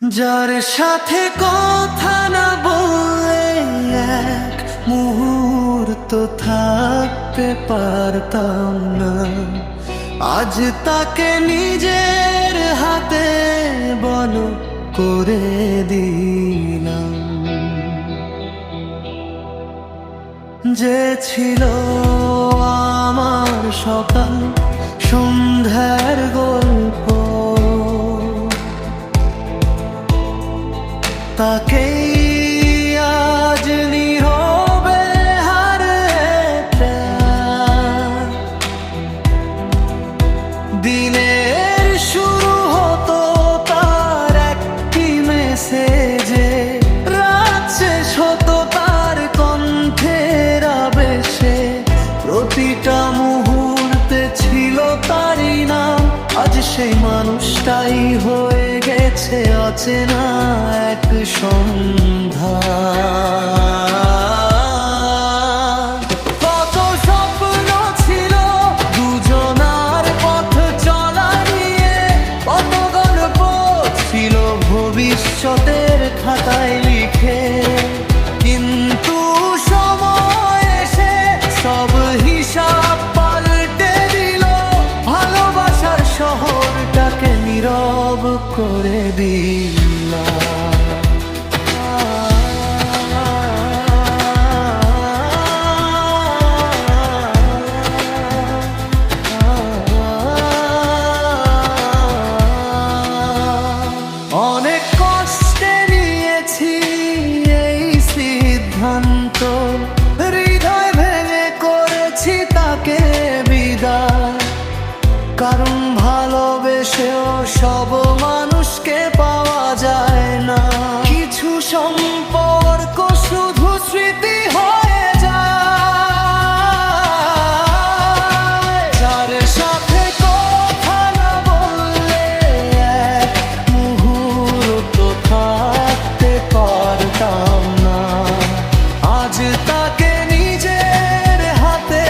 যার সাথে কথা না বলে এক মুহূর্ত থাকতে পারতাম না, আজ তাকে নিজের হাতে বলো করে দিলাম। যে ছিল আমার সকাল সন্ধ্যার গল্প, তাকেই আজ নীরবে হারাতে। দিনের শুরু হতো তার একটি মেসেজে, রাত শেষ হতো তার কণ্ঠের আবেশে। প্রতিটা মুহূর্তে ছিল তারই নাম, আজ সেই মানুষটাই হয়ে গেছে অচেনা এক সন্ধ্যা। কত স্বপ্ন ছিল দুজনার পথ চলা নিয়ে, কত গল্প ছিল ভবিষ্যতের খাতায় লিখে। কিন্তু সময় এসে সব হিসাব পাল্টে দিল, ভালোবাসার শহরটাকে নীরব করে দিল। অনেক কষ্টে নিয়েছি এই সিদ্ধান্ত, হৃদয় ভেঙে করেছি তাকে বিদায়। কারণ ভালোবেসেও সব মানুষকে পাওয়া যায় না, কিছু সম্পর্ক শুধু স্মৃতি হয়ে যায়। যার সাথে কথা না বললে এক মুহূর্ত থাকতে পারতাম না, আজ তাকে নিজের হাতে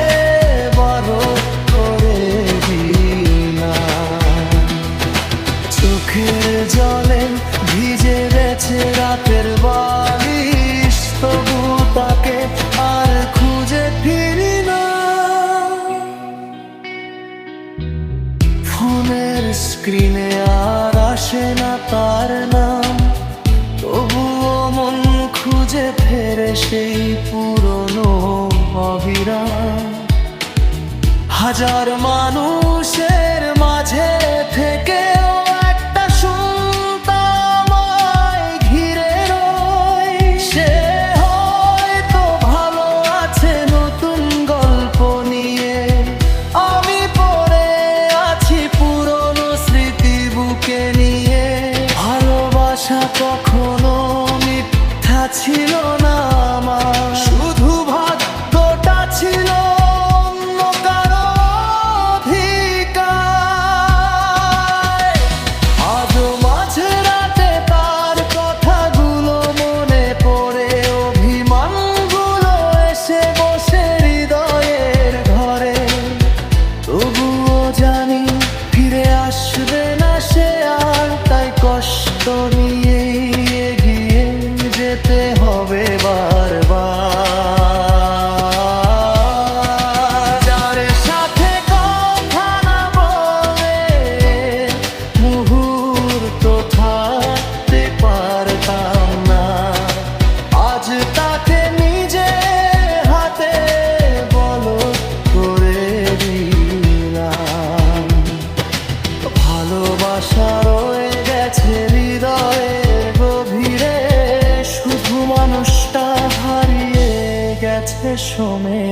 বড় করে চোখের জলে ভিজে গেছে রাতের বালিশ, তবু তাকে আর খুঁজে ফিরি না। ফোনের স্ক্রিনে আর আসে না তার নাম, তবুও মন খুঁজে ফেরে সেই পুরনো অবিরাম। হাজার মানুষের মাঝে থেকে কখনো মিথ্যা ছিল না আমার, শুধু ভাগ্যটা ছিল অন্য কারো অধিকার। আজও মাঝে রাতে তার কথাগুলো মনে পড়ে, অভিমানগুলো এসে বসে হৃদয়ের ঘরে। তবুও জানি ফিরে আসবে না সে আর, তাই কষ্ট নিয়ে এগিয়ে যেতে হবে বারবার। যার সাথে কথা না বলে মুহূর্ত থাকতে পারতাম না, আজ তাকে নিজের হাতে বলো করে দিলাম। ভালোবাসা রয়ে গেছে হৃদয়ের গভীরে, শুধু মানুষটা হারিয়ে গেছে সময়।